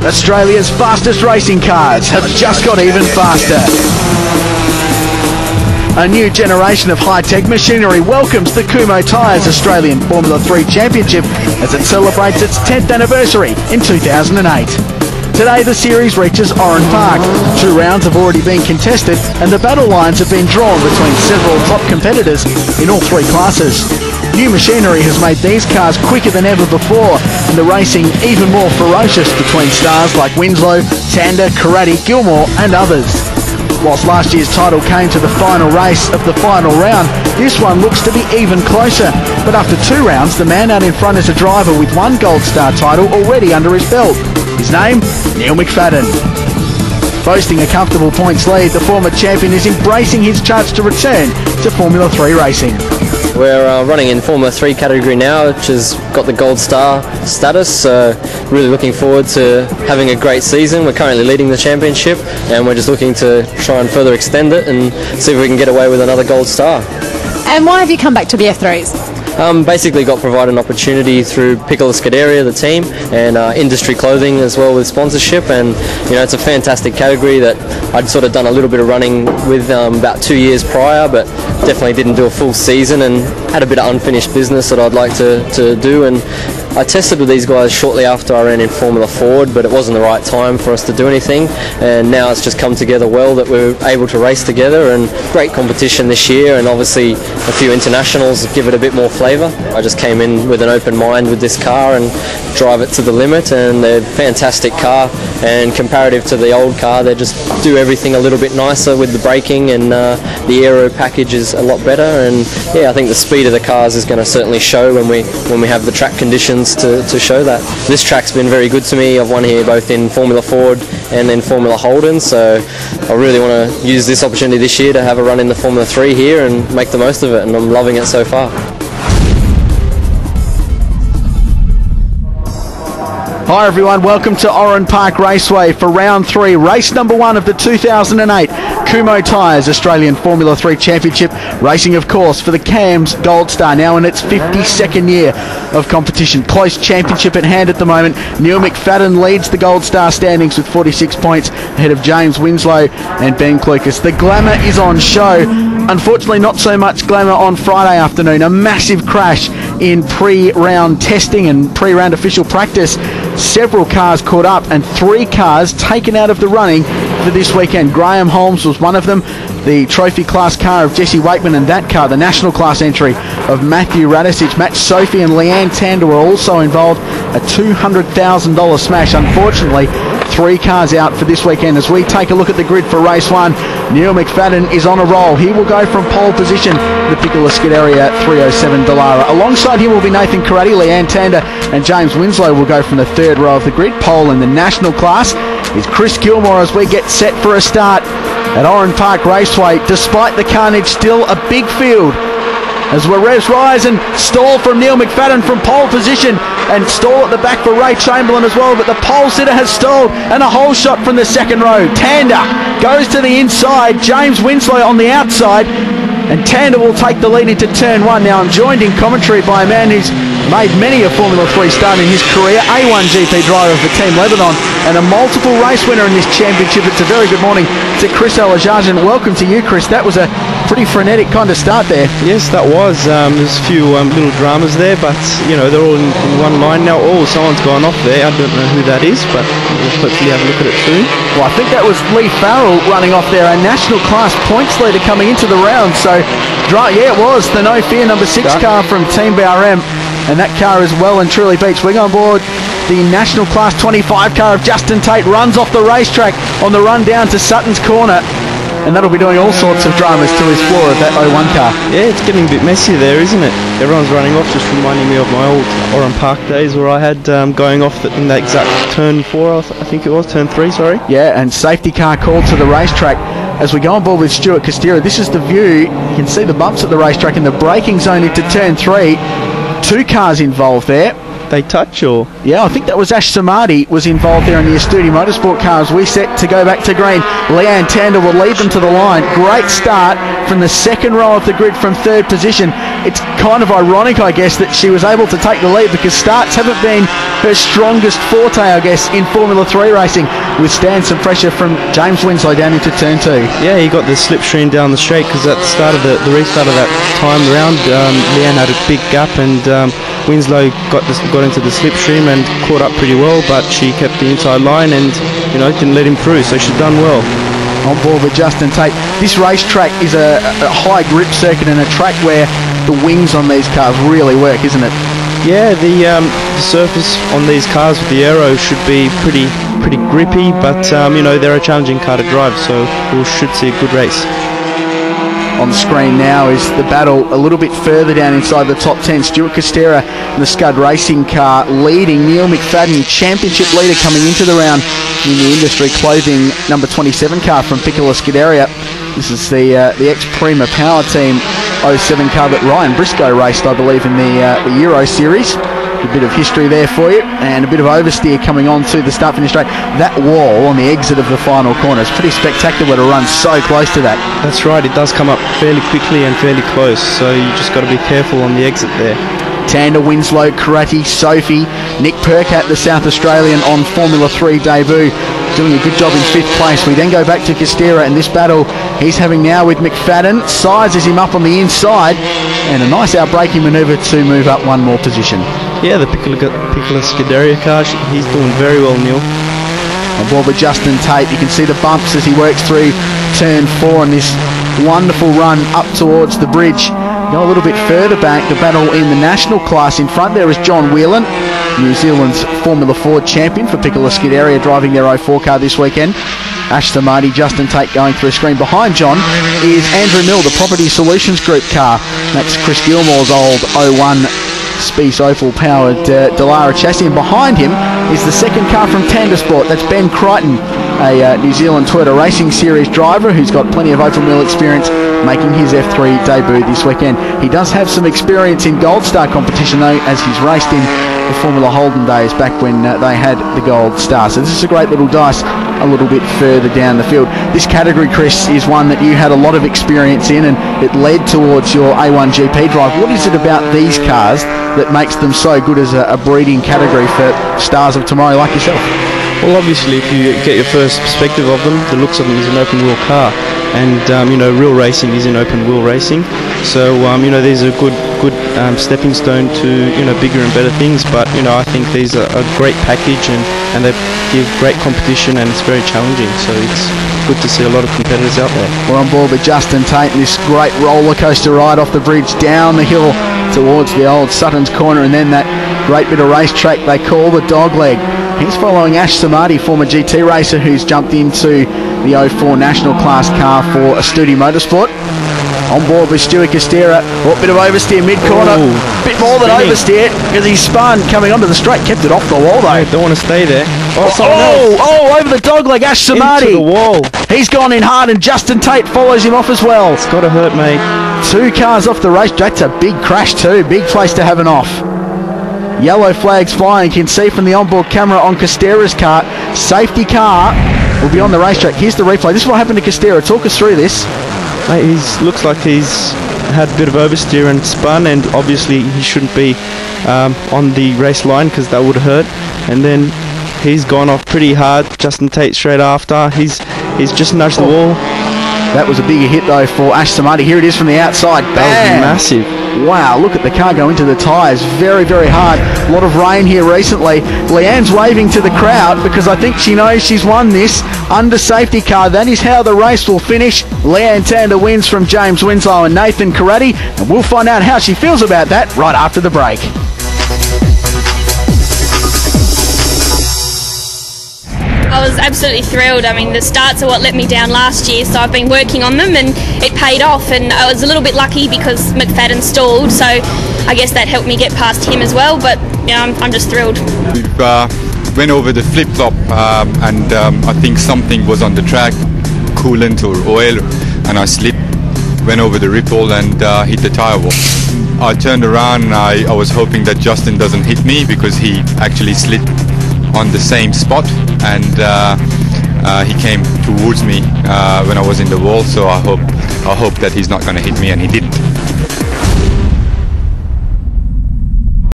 Australia's fastest racing cars have just got even faster. A new generation of high-tech machinery welcomes the Kumho Tyres Australian Formula 3 Championship as it celebrates its 10th anniversary in 2008. Today the series reaches Oran Park. 2 rounds have already been contested and the battle lines have been drawn between several top competitors in all 3 classes. New machinery has made these cars quicker than ever before and the racing even more ferocious between stars like Winslow, Tander, Karate, Gilmore and others. Whilst last year's title came to the final race of the final round, this one looks to be even closer. But after 2 rounds, the man out in front is a driver with 1 Gold Star title already under his belt. His name? Neil McFadden. Boasting a comfortable points lead, the former champion is embracing his chance to return to Formula 3 racing. We're running in Formula 3 category now, which has got the Gold Star status, so really looking forward to having a great season. We're currently leading the championship and we're just looking to try and further extend it and see if we can get away with another Gold Star. And why have you come back to the F3s? Basically got provided an opportunity through Piccola Scuderia, the team, and industry clothing as well with sponsorship, and you know, it's a fantastic category that I'd sort of done a little bit of running with about 2 years prior, but definitely didn't do a full season and had a bit of unfinished business that I'd like to do. And I tested with these guys shortly after I ran in Formula Ford, but it wasn't the right time for us to do anything, and now it's just come together well that we're able to race together, and great competition this year, and obviously a few internationals give it a bit more flavour. I just came in with an open mind with this car and drive it to the limit, and they're a fantastic car, and comparative to the old car they just do everything a little bit nicer with the braking, and the aero package is a lot better, and yeah, I think the speed of the cars is going to certainly show when we have the track conditions to show that. This track's been very good to me. I've won here both in Formula Ford and in Formula Holden, so I really want to use this opportunity this year to have a run in the Formula 3 here and make the most of it, and I'm loving it so far. Hi everyone, welcome to Oran Park Raceway for round 3, race number 1 of the 2008 Kumho Tyres Australian Formula 3 Championship, racing of course for the CAMS Gold Star, now in its 52nd year of competition. Close championship at hand at the moment. Neil McFadden leads the Gold Star standings with 46 points ahead of James Winslow and Ben Klukas. The glamour is on show. Unfortunately not so much glamour on Friday afternoon. A massive crash in pre-round testing and pre-round official practice. Several cars caught up and 3 cars taken out of the running for this weekend. Graham Holmes was one of them, the trophy class car of Jesse Wakeman, and that car, the national class entry of Matthew Radicic. Matt Sophie and Leanne Tander were also involved. A $200,000 smash. Unfortunately, 3 cars out for this weekend. As we take a look at the grid for race 1, Neil McFadden is on a roll. He will go from pole position, the Piccola Scuderia 307 Dallara. Alongside him will be Nathan Karate, Leanne Tander and James Winslow will go from the 3rd row of the grid. Pole in the national class is Chris Gilmore as we get set for a start at Oran Park Raceway. Despite the carnage, still a big field as Juarez rise and stall from Neil McFadden from pole position, and stall at the back for Ray Chamberlain as well, but the pole sitter has stalled, and a hole shot from the 2nd row. Tander goes to the inside, James Winslow on the outside, and Tander will take the lead into turn 1. Now I'm joined in commentary by a man who's made many a Formula 3 start in his career, A1 GP driver for Team Lebanon and a multiple race winner in this championship. It's a very good morning to Chris Alajajan. Welcome to you, Chris. That was a pretty frenetic kind of start there. Yes, that was. There's a few little dramas there, but you know, they're all in one line now. Oh, someone's gone off there. I don't know who that is, but we'll hopefully have a look at it soon. Well, I think that was Lee Farrell running off there, a national class points leader coming into the round. So, yeah, it was the No Fear number 6 car from Team BRM. And that car is well and truly beats. Wing on board, the national class 25 car of Justin Tate runs off the racetrack on the run down to Sutton's Corner. And that'll be doing all sorts of dramas to his floor of that 01 car. Yeah, it's getting a bit messy there, isn't it? Everyone's running off, just reminding me of my old Oran Park days where I had going off in that exact turn 4, I think it was, turn 3, sorry. Yeah, and safety car called to the racetrack. As we go on board with Stuart Costera, this is the view. You can see the bumps at the racetrack in the braking zone into turn 3. 2 cars involved there. they touch, or? Yeah, I think that was Ash Samadi was involved there in the Astudi Motorsport car as we set to go back to green. Leanne Tander will lead them to the line. Great start from the second row of the grid from third position. It's kind of ironic, I guess, that she was able to take the lead because starts haven't been her strongest forte, I guess, in Formula 3 racing. Withstand some pressure from James Winslow down into turn 2. Yeah, he got the slipstream down the straight because at the start of the restart of that time round, Leanne had a big gap and Winslow got into the slipstream and caught up pretty well, but she kept the inside line and didn't let him through, so she's done well. On board with Justin Tate. This racetrack is a high grip circuit and a track where the wings on these cars really work, isn't it? Yeah, the surface on these cars with the aero should be pretty grippy, but they're a challenging car to drive, so we should see a good race. On screen now is the battle a little bit further down inside the top 10. Stuart Costera in the Scud Racing car leading. Neil McFadden, championship leader, coming into the round in the industry clothing number 27 car from Piccola Scuderia. This is the ex-Prima Power Team 07 car that Ryan Briscoe raced, I believe, in the Euro Series. A bit of history there for you, and a bit of oversteer coming on to the start-finish straight. That wall on the exit of the final corner is pretty spectacular to run so close to that. That's right, it does come up fairly quickly and fairly close, so you just got to be careful on the exit there. Tander, Winslow, Karate, Sophie, Nick Percat, the South Australian on Formula 3 debut, doing a good job in 5th place. We then go back to Costera, and this battle he's having now with McFadden. Sizes him up on the inside, and a nice outbraking manoeuvre to move up one more position. Yeah, the Piccola Scuderia car, he's doing very well, Neil. On board with Justin Tate, you can see the bumps as he works through turn 4 and this wonderful run up towards the bridge. Go a little bit further back, the battle in the national class. In front there is John Whelan, New Zealand's Formula 4 champion for Piccola Scuderia, driving their 04 car this weekend. Ash Samadi, Justin Tate going through a screen. Behind John is Andrew Mill, the Property Solutions Group car. That's Chris Gilmore's old 01 Spice Opal powered Dallara chassis, and behind him is the second car from Tandersport. That's Ben Crichton, a New Zealand Toyota Racing Series driver who's got plenty of open wheel experience, making his F3 debut this weekend. He does have some experience in Gold Star competition though, as he's raced in the Formula Holden days back when they had the Gold Star. So this is a great little dice a little bit further down the field. This category, Chris, is one that you had a lot of experience in, and it led towards your A1 GP drive. What is it about these cars that makes them so good as a breeding category for stars of tomorrow like yourself? Well, obviously, if you get your first perspective of them, the looks of them is an open wheel car, and real racing is in open wheel racing. So these are good stepping stone to bigger and better things. But I think these are a great package, and they give great competition, and it's very challenging. So it's good to see a lot of competitors out there. We're on board with Justin Tate and this great roller coaster ride off the bridge down the hill towards the old Sutton's Corner, and then that great bit of racetrack they call the Dogleg. He's following Ash Samadi, former GT racer who's jumped into the 04 national class car for Astudi Motorsport. On board with Stuart Costera. Oh, bit of oversteer mid-corner. Bit more than oversteer because he spun coming onto the straight. Kept it off the wall though. Don't want to stay there. Over the Dogleg, Ash Samadi. Into the wall. He's gone in hard, and Justin Tate follows him off as well. It's got to hurt, mate. 2 cars off the race. That's a big crash too. Big place to have an off. Yellow flags flying. You can see from the onboard camera on Costera's car. Safety car will be on the racetrack. Here's the replay. This is what happened to Costera. Talk us through this. Mate, looks like he's had a bit of oversteer and spun, and obviously he shouldn't be on the race line because that would hurt. And then he's gone off pretty hard. Justin Tate straight after. He's just nudged the wall. That was a bigger hit though for Ash Samadi. Here it is from the outside. Bam! That was massive. Wow, look at the car go into the tyres. Very, very hard. A lot of rain here recently. Leanne's waving to the crowd because I think she knows she's won this under safety car. That is how the race will finish. Leanne Tander wins from James Winslow and Nathan Karate, and we'll find out how she feels about that right after the break. I was absolutely thrilled. I mean, the starts are what let me down last year, so I've been working on them and it paid off, and I was a little bit lucky because McFadden stalled, so I guess that helped me get past him as well, but I'm just thrilled. We went over the flip-flop and I think something was on the track, coolant or oil, and I slipped, went over the ripple and hit the tyre wall. I turned around and I was hoping that Justin doesn't hit me, because he actually slid on the same spot, and he came towards me when I was in the wall. So I hope that he's not going to hit me, and he didn't.